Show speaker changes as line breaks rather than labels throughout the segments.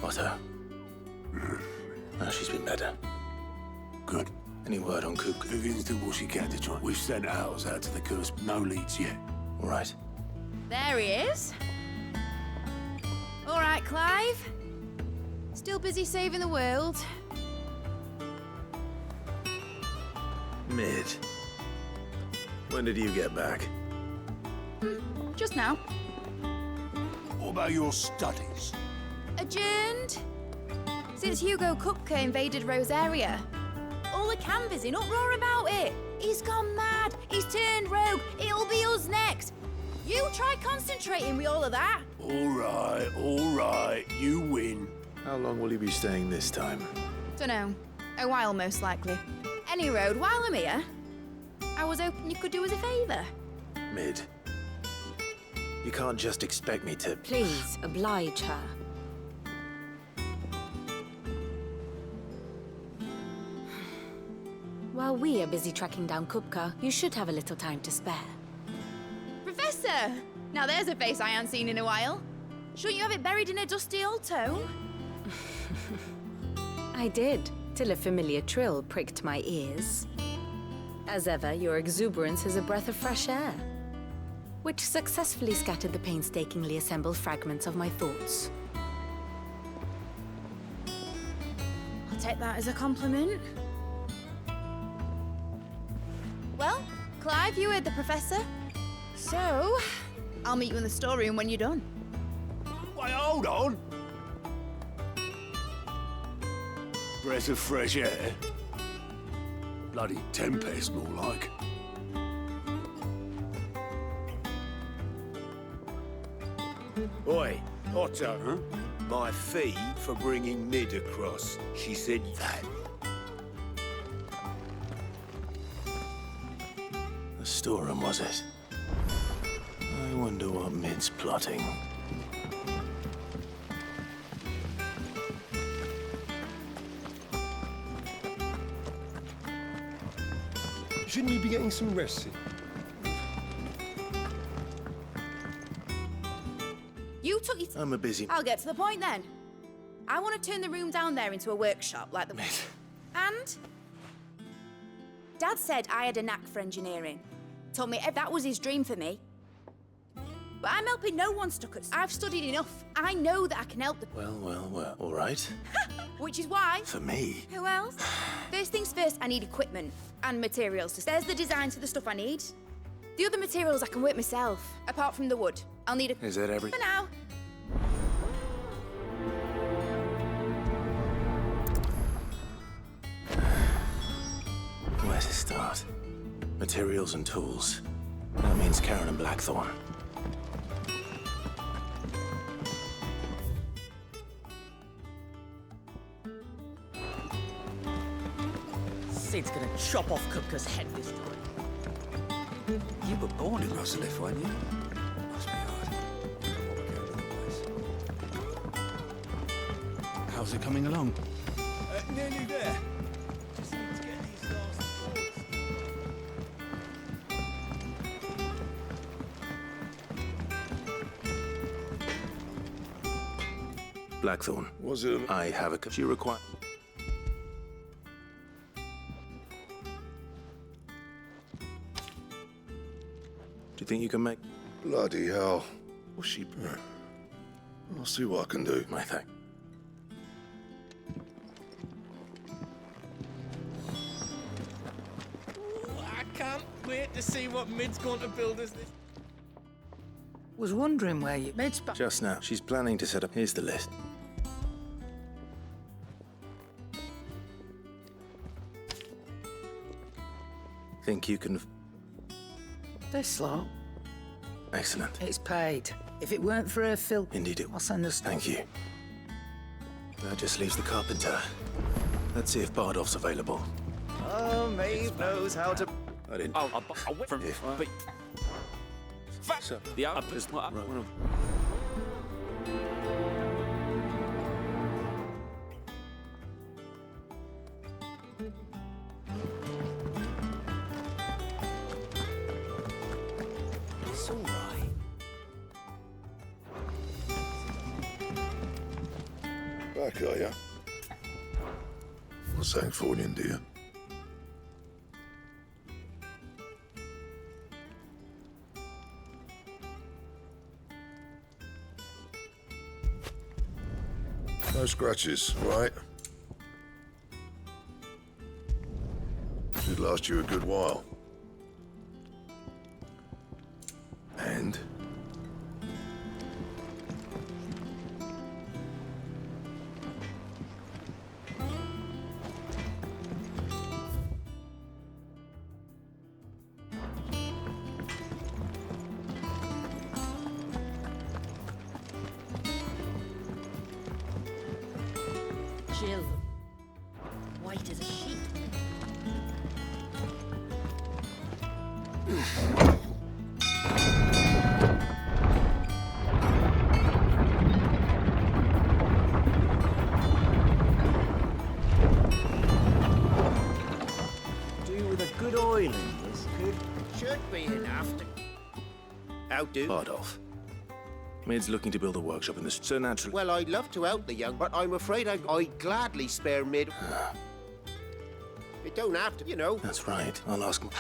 Otto. Oh, she's been better.
Good.
Any word on Coop?
Vivian's doing what she can to try. We've sent ours out to the coast. No leads yet.
All right.
There he is. All right, Clive. Still busy saving the world.
Mid. When did you get back?
Just now.
What about your studies?
Adjourned. Since Hugo Kupka invaded Rosaria. All the canvass in uproar about it. He's gone mad. He's turned rogue. It'll be us next. You try concentrating with all of that.
All right. You win.
How long will you be staying this time?
Dunno. A while, most likely. Any road, while I'm here, I was hoping you could do us a favour.
Mid. You can't just expect me to...
Please, oblige her. While we are busy tracking down Kupka, you should have a little time to spare.
Professor! Now there's a face I haven't seen in a while. Shouldn't you have it buried in a dusty old tome?
I did, till a familiar trill pricked my ears. As ever, your exuberance is a breath of fresh air, which successfully scattered the painstakingly assembled fragments of my thoughts.
I'll take that as a compliment. Well, Clive, you heard the professor. So, I'll meet you in the storeroom when you're done.
Wait, hold on. Breath of fresh air. Bloody tempest, more like.
Oi, Otto. Huh? My fee for bringing Mid across. She said that.
The storeroom, was it? I wonder what Mid's plotting.
Shouldn't you be getting some rest?
You took your...
I'm a busy...
I'll get to the point then. I want to turn the room down there into a workshop like the...
Mid.
And? Dad said I had a knack for engineering. Told me that was his dream for me. But I'm helping no one stuck at... I've studied enough. I know that I can help the...
Well, all right.
Which is why...
For me.
Who else? First things first, I need equipment and materials. There's the designs for the stuff I need. The other materials I can work myself, apart from the wood. I'll need a...
Is that everything?
For now.
Where to start? Materials and tools. That means Karen and Blackthorn.
Sid's gonna chop off Kupka's head this time.
You were born in Rosalith, weren't you? Must be hard. What we're going to the place.
How's it coming along?
Nearly there. Just need to get these last boards.
Blackthorn.
Was it?
I have a... You require... Do you think you can make...
Bloody hell. What's she... I'll see what I can do.
My thank...
I can't wait to see what Mid's going to build us this...
Was wondering where you...
Mid's back.
Just now. She's planning to set up... Here's the list. Think you can...
This lot?
Excellent.
It's paid. If it weren't for her Phil...
Indeed it...
I'll send us...
Thank you. That just leaves the carpenter. Let's see if Bardolph's available.
Oh, Maeve knows how to...
I didn't...
I'll wait from...
If-
But...
So,
The up is...
right.
It's all right.
Back, are ya? What's that for in India? No scratches, right? Should last you a good while.
And?
Jill. White as a sheet.
Do with a good oiling, this could.
Should be enough to... Outdo.
Bardolph. Mid's looking to build a workshop in this, so naturally.
Well, I'd love to out the young, but I'm afraid I'd gladly spare Mid. It don't have to, you know.
That's right. I'll ask him.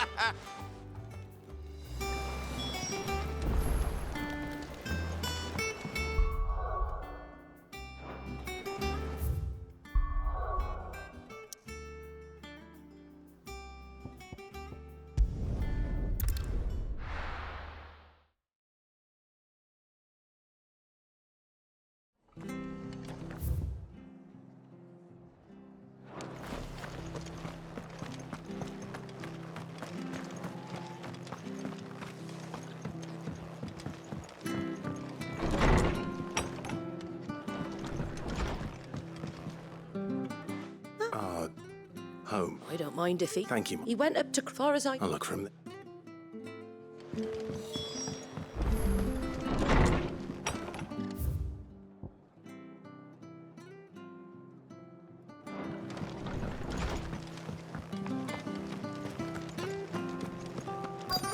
Home.
I don't mind if he...
Thank you.
He went up to far as I...
I'll look for him.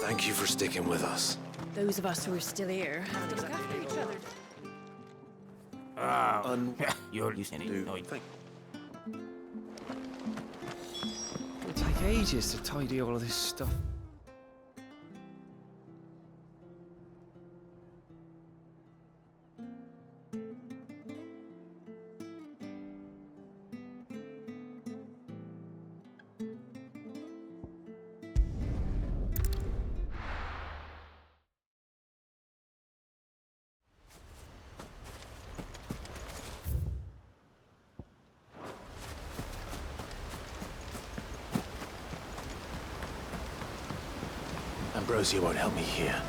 Thank you for sticking with us.
Those of us who are still here have to look after each other.
You're listening. No,
Thank
It'll take ages to tidy all of this stuff.
Ambrosia won't help me here.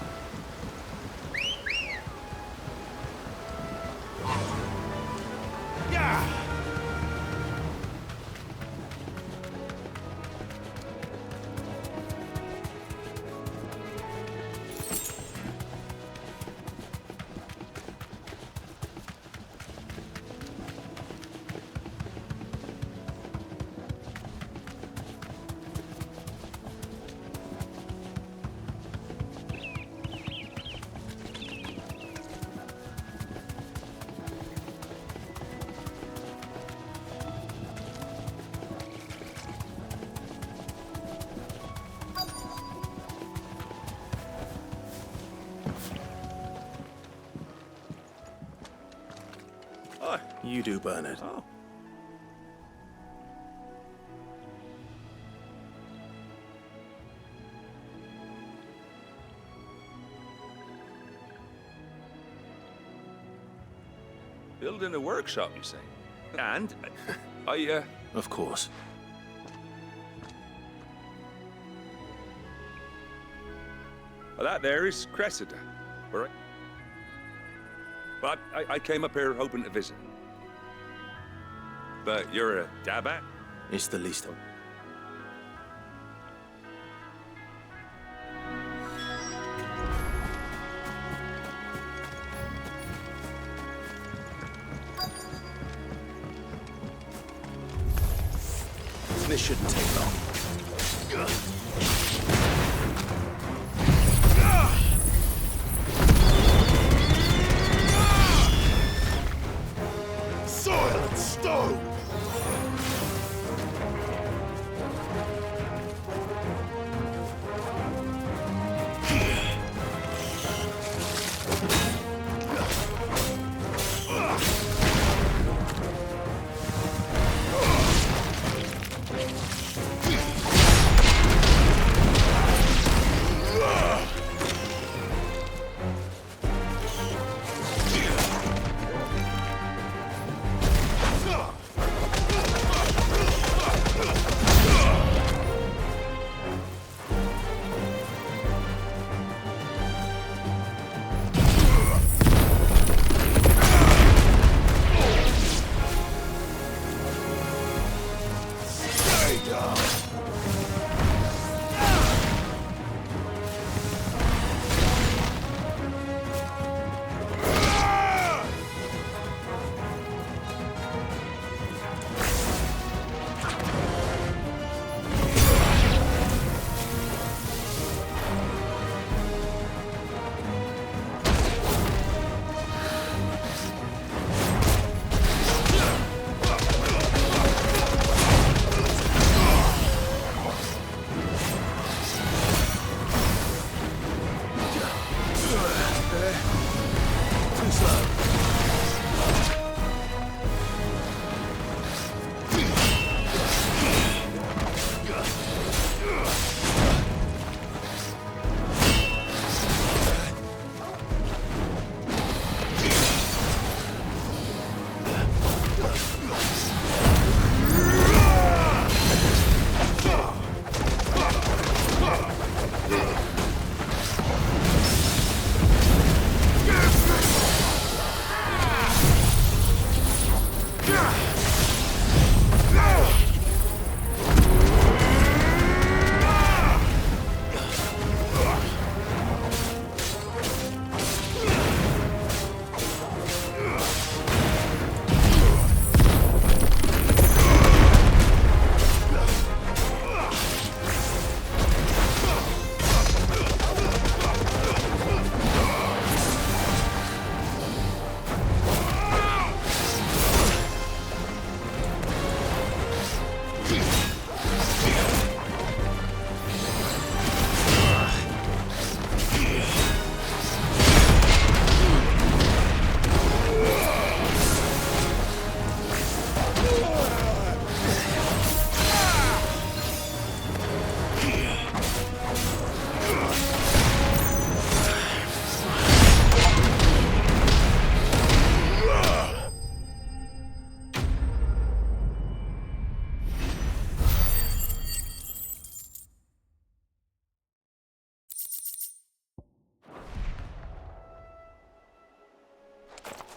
You do, Bernard.
Oh.
Building a workshop, you say? And I,
Of course.
well, that there is Cressida, all right? But I came up here hoping to visit. But you're a dabat?
It's the least of it. This shouldn't take long.
soil and stone!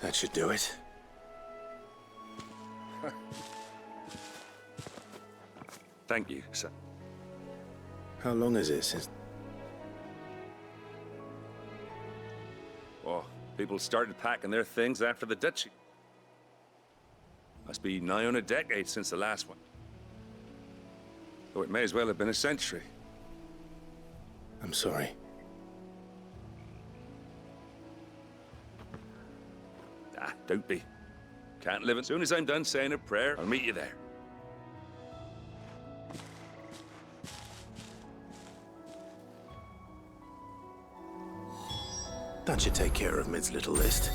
That should do it.
Thank you, sir.
How long is it since...
Oh, people started packing their things after the Duchy. Must be nigh on a decade since the last one. Though it may as well have been a century.
I'm sorry.
Ah, don't be. Can't live. As soon as I'm done saying a prayer, I'll meet you there.
That should take care of Mid's little list.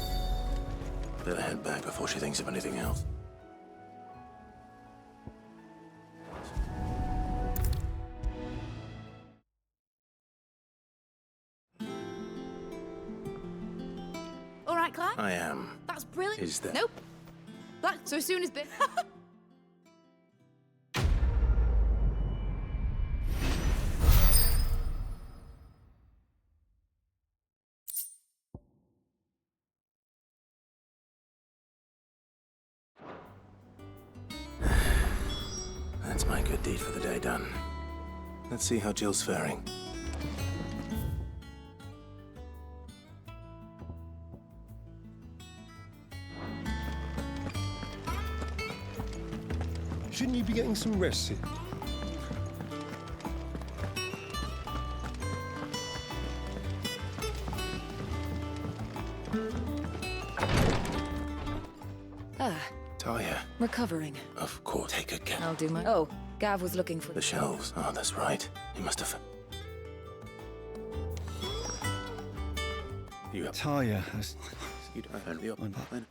Better head back before she thinks of anything else.
All right, Claire?
I am.
That's brilliant.
Is there?
Nope. That, so as soon as...
That's my good deed for the day done. Let's see how Jill's faring.
Shouldn't you be getting some rest, Sid?
Talia.
Recovering.
Of course. Take good care.
I'll do my... Oh, Gav was looking for...
The shelves. Oh, that's right. He must have... You have...
Talia.
You don't have the apartment.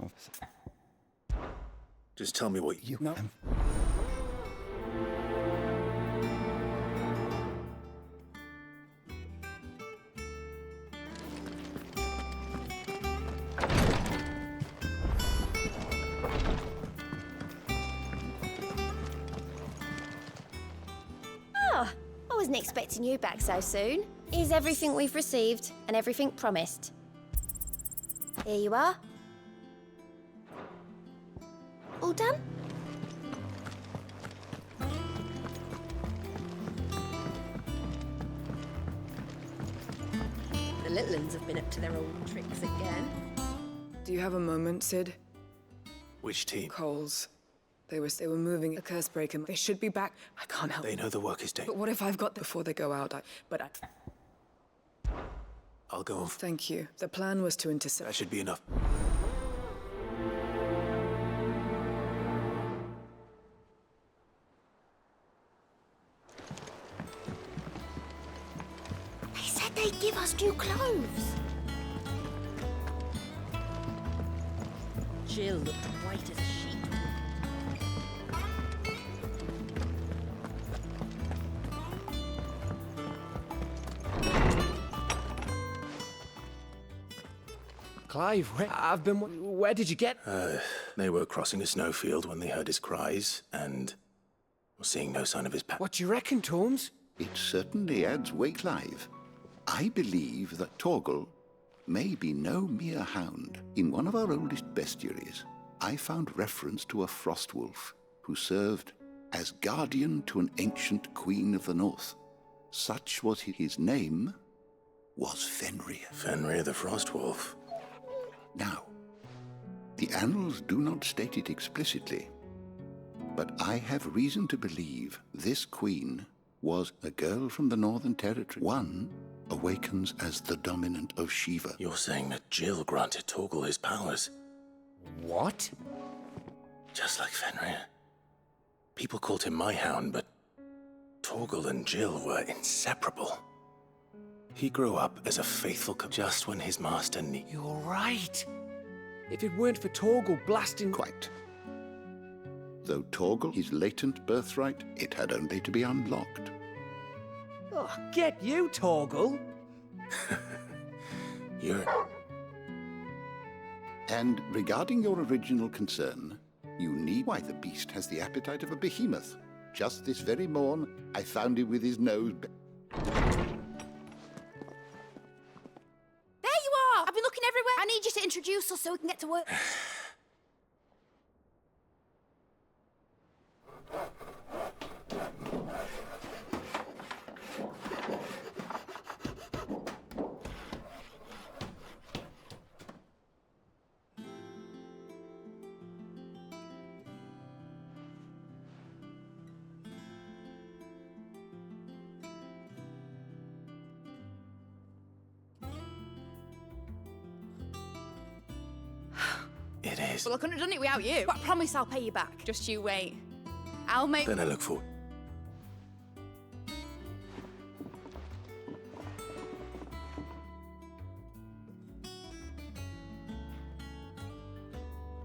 Just tell me what you...
No.
Oh, I wasn't expecting you back so soon. Here's everything we've received and everything promised. Here you are. All done?
The little uns have been up to their old tricks again.
Do you have a moment, Sid?
Which team?
Coles. They were moving a curse breaker. They should be back. I can't help.
They know the work is done.
But what if I've got before they go out?
I'll go on.
Thank you. The plan was to intercept.
That should be enough.
They said they'd give us new clothes.
Jill looked white as a sheet.
Clive, where did you get...
They were crossing a snowfield when they heard his cries, and were seeing no sign of his pack.
What do you reckon, Torms?
It certainly adds weight, Clive. I believe that Torgal may be no mere hound. In one of our oldest bestiaries, I found reference to a frost wolf who served as guardian to an ancient queen of the north. Such was his name, was Fenrir.
Fenrir the Frost Wolf.
Now, the annals do not state it explicitly, but I have reason to believe this queen was a girl from the Northern Territory. One awakens as the dominant of Shiva.
You're saying that Jill granted Torgal his powers?
What?
Just like Fenrir. People called him my hound, but Torgal and Jill were inseparable. He grew up as a faithful just when his master needed.
You're right. If it weren't for Torgal blasting...
Quite. Though Torgal, his latent birthright, it had only to be unlocked.
Oh, get you, Torgal!
You're...
And regarding your original concern, you need... Why, the beast has the appetite of a behemoth. Just this very morn, I found him with his nose...
I've been looking everywhere. I need you to introduce us so we can get to work.
It is.
Well, I couldn't have done it without you. But I promise I'll pay you back. Just you wait. I'll make...
Then I look forward.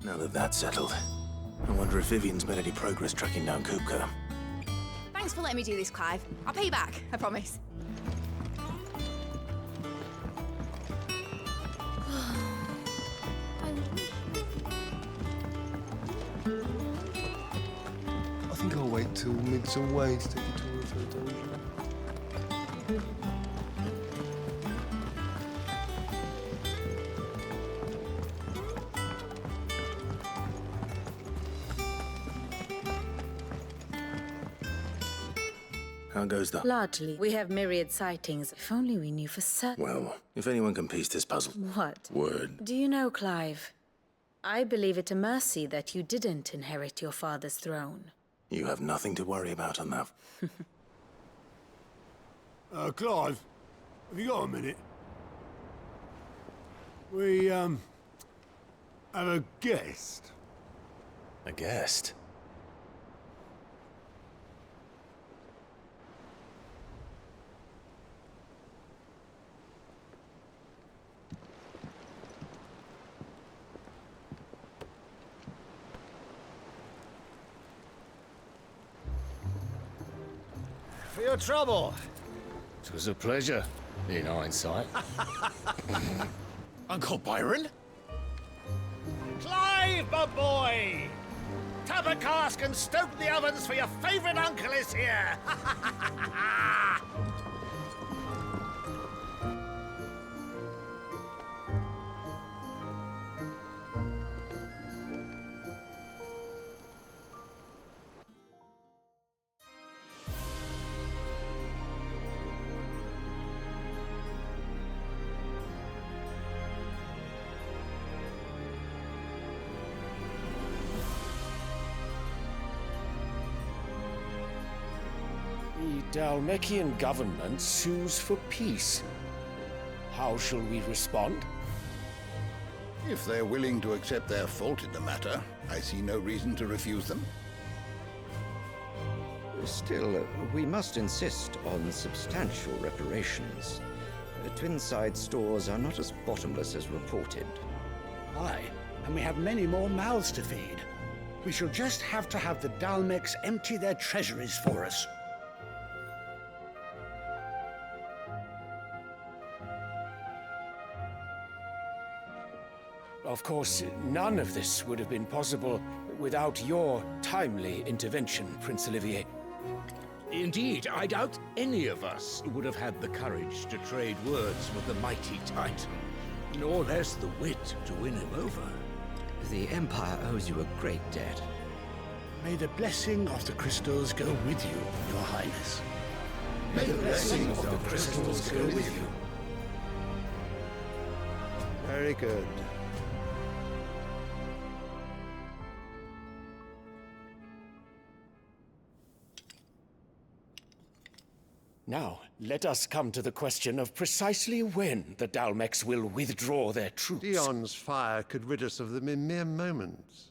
Now that that's settled, I wonder if Vivian's made any progress tracking down Kupka.
Thanks for letting me do this, Clive. I'll pay you back, I promise.
I think I'll wait till mid's away to take a tour of her dungeon.
How goes that?
Largely. We have myriad sightings. If only we knew for certain.
Well, if anyone can piece this puzzle...
What?
Word.
Do you know, Clive? I believe it a mercy that you didn't inherit your father's throne.
You have nothing to worry about on that.
Clive, have you got a minute? We, have a guest.
A guest?
For your trouble.
It was a pleasure, in hindsight.
Uncle Byron? Clive, my boy! Tap a cask and stoke the ovens, for your favourite uncle is here!
The Dalmekian government sues for peace. How shall we respond?
If they're willing to accept their fault in the matter, I see no reason to refuse them.
Still, we must insist on substantial reparations. Twinside stores are not as bottomless as reported.
Aye, and we have many more mouths to feed. We shall just have to have the Dalmecs empty their treasuries for us.
Of course, none of this would have been possible without your timely intervention, Prince Olivier.
Indeed, I doubt any of us would have had the courage to trade words with the mighty Titan, nor less the wit to win him over.
The Empire owes you a great debt.
May the blessing of the crystals go with you, Your Highness.
May the blessing of the crystals go with you.
Very good.
Now, let us come to the question of precisely when the Dalmecs will withdraw their troops.
Dion's fire could rid us of them in mere moments.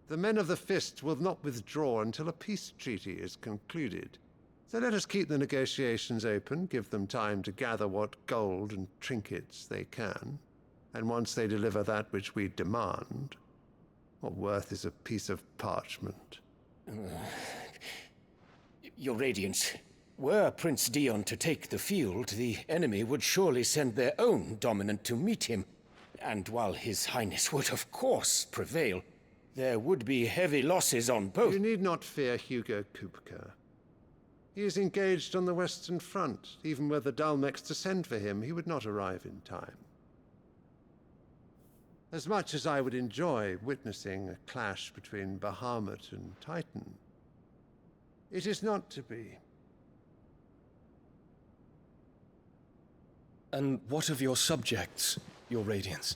The men of the Fist will not withdraw until a peace treaty is concluded. So let us keep the negotiations open, give them time to gather what gold and trinkets they can, and once they deliver that which we demand, what worth is a piece of parchment?
Your Radiance, were Prince Dion to take the field, the enemy would surely send their own dominant to meet him. And while His Highness would of course prevail, there would be heavy losses on both.
You need not fear Hugo Kupka. He is engaged on the Western Front. Even were the Dalmecs to send for him, he would not arrive in time. As much as I would enjoy witnessing a clash between Bahamut and Titan, it is not to be.
And what of your subjects, Your Radiance?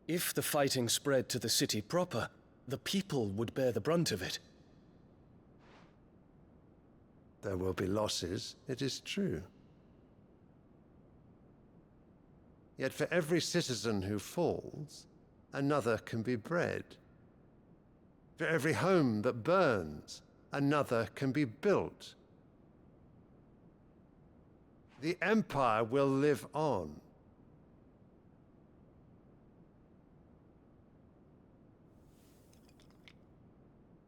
If the fighting spread to the city proper, the people would bear the brunt of it.
There will be losses, it is true. Yet for every citizen who falls, another can be bred. For every home that burns, another can be built. The Empire will live on.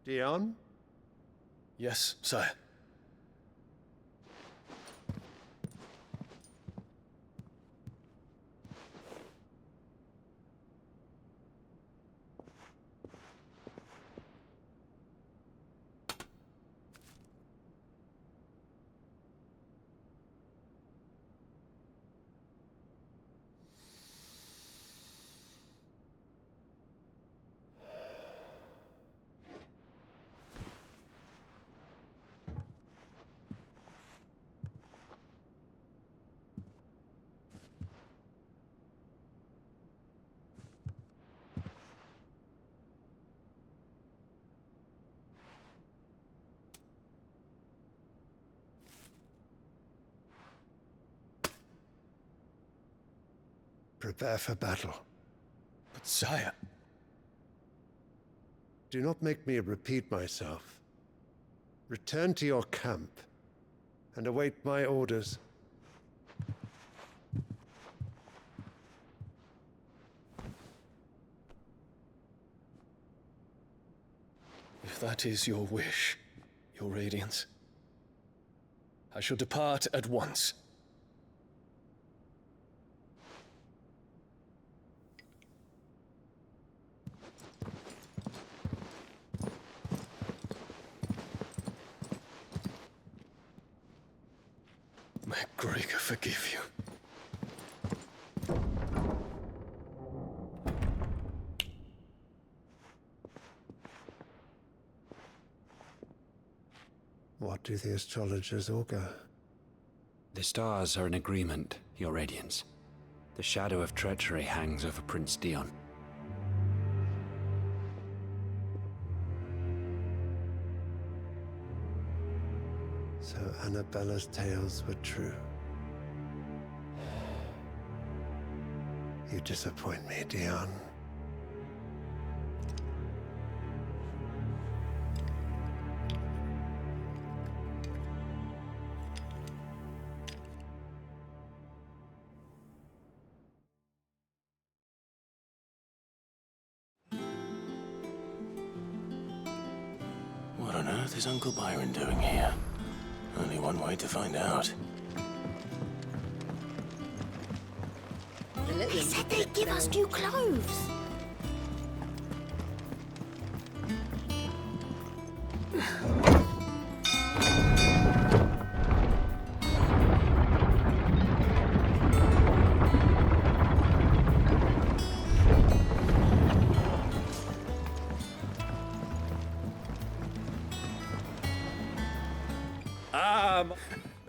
Dion?
Yes, sire.
Prepare for battle.
But sire...
Do not make me repeat myself. Return to your camp and await my orders.
If that is your wish, Your Radiance, I shall depart at once. May Gregor forgive you.
What do the astrologers augur?
The stars are in agreement, Your Radiance. The shadow of treachery hangs over Prince Dion.
So Annabella's tales were true. You disappoint me, Dion.
What on earth is Uncle Byron doing here? Only one way to find out.
He said they'd give us new clothes.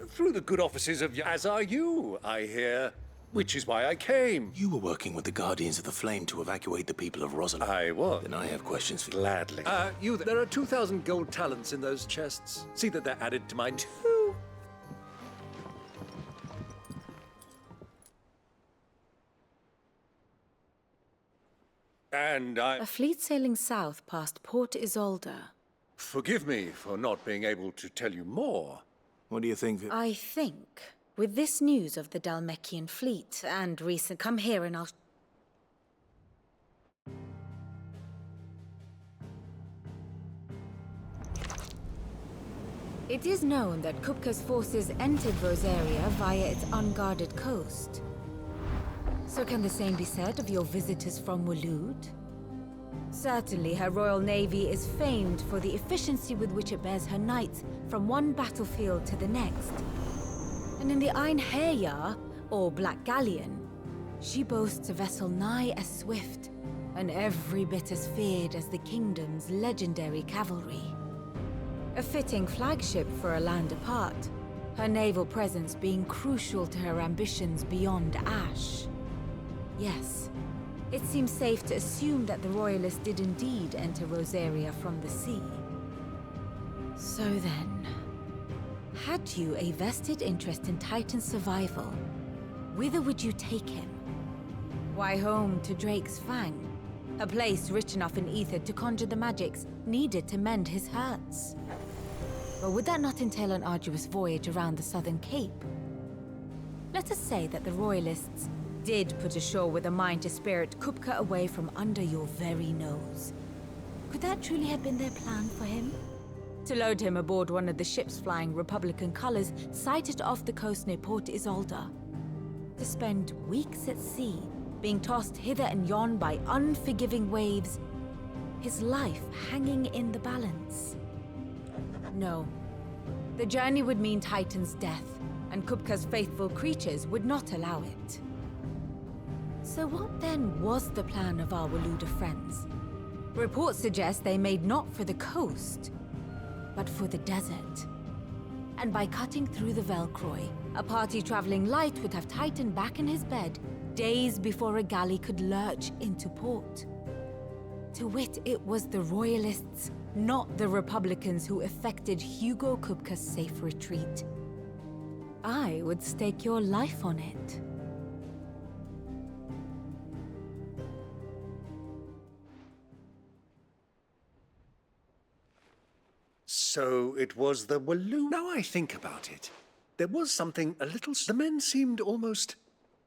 Through the good offices of as are you, I hear. Which is why I came.
You were working with the Guardians of the Flame to evacuate the people of Rosalind.
I was.
Then I have questions for you.
Gladly. There are 2,000 gold talents in those chests. See that they're added to mine too. And
A fleet sailing south past Port Isolde.
Forgive me for not being able to tell you more.
What do you think?
I think, with this news of the Dhalmekian fleet and recent... Come here and I'll... It is known that Kupka's forces entered Rosaria via its unguarded coast. So can the same be said of your visitors from Waloed? Certainly, her Royal Navy is famed for the efficiency with which it bears her knights from one battlefield to the next. And in the Einherjar, or Black Galleon, she boasts a vessel nigh as swift and every bit as feared as the kingdom's legendary cavalry. A fitting flagship for a land apart, her naval presence being crucial to her ambitions beyond Ash. Yes. It seems safe to assume that the Royalists did indeed enter Rosaria from the sea. So then, had you a vested interest in Titan's survival, whither would you take him? Why, home to Drake's Fang, a place rich enough in ether to conjure the magics needed to mend his hurts. But would that not entail an arduous voyage around the southern cape? Let us say that the Royalists did put ashore with a mind to spirit Kupka away from under your very nose. Could that truly have been their plan for him? To load him aboard one of the ships flying Republican colors sighted off the coast near Port Isolde. To spend weeks at sea, being tossed hither and yon by unforgiving waves, his life hanging in the balance. No. The journey would mean Titan's death, and Kupka's faithful creatures would not allow it. So what then was the plan of our Waloed friends? Reports suggest they made not for the coast, but for the desert. And by cutting through the Velcroy, a party traveling light would have Titan back in his bed days before a galley could lurch into port. To wit, it was the Royalists, not the Republicans, who effected Hugo Kupka's safe retreat. I would stake your life on it.
So it was the Walloon. Now I think about it, there was something a little... The men seemed almost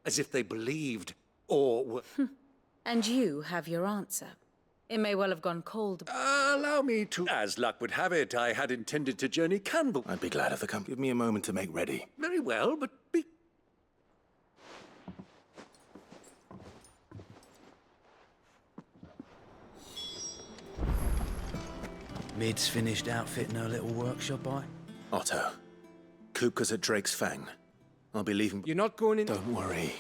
as if they believed or were...
And you have your answer. It may well have gone cold.
Allow me to... As luck would have it, I had intended to journey Campbell.
I'd be glad of the company. Give me a moment to make ready.
Very well, but be...
Mid's finished outfitting her little workshop,
Otto, Kupka's at Drake's Fang. I'll be leaving...
You're not going in...
Don't worry.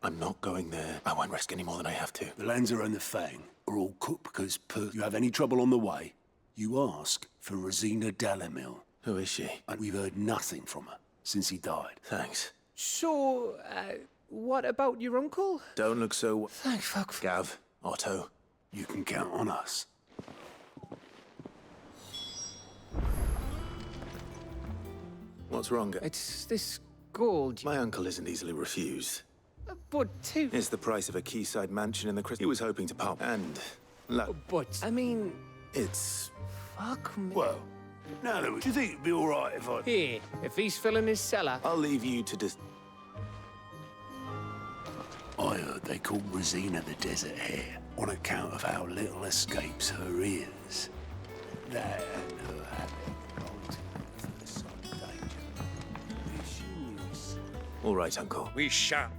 I'm not going there. I won't risk any more than I have to.
The Lanza and the Fang are all Kupka's You have any trouble on the way, you ask for Rosina Dalamil.
Who is she?
And we've heard nothing from her since he died.
Thanks.
So, what about your uncle?
Don't look so...
Thank fuck.
Gav, Otto.
You can count on us.
What's wrong?
It's this gold.
My uncle isn't easily refused.
But
It's the price of a quayside mansion in the He was hoping to pop. And...
But, I mean...
It's...
Fuck me.
Well, now then, do you think it'd be all right if I...
Here, if he's filling his cellar...
I'll leave you to
I heard they called Rosina the Desert Hare on account of how little escapes her ears. That and her habit for the sun danger.
All right, Uncle.
We shall.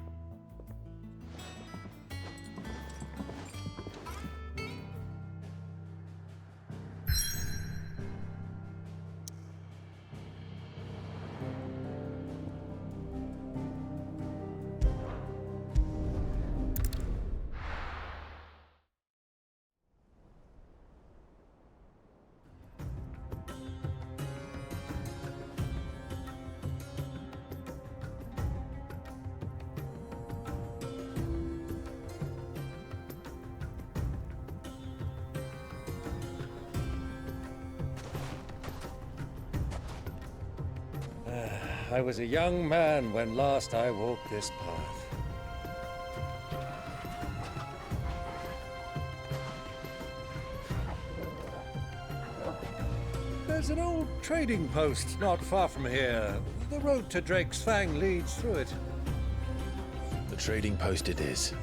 I was a young man when last I walked this path. There's an old trading post not far from here. The road to Drake's Fang leads through it.
The trading post it is.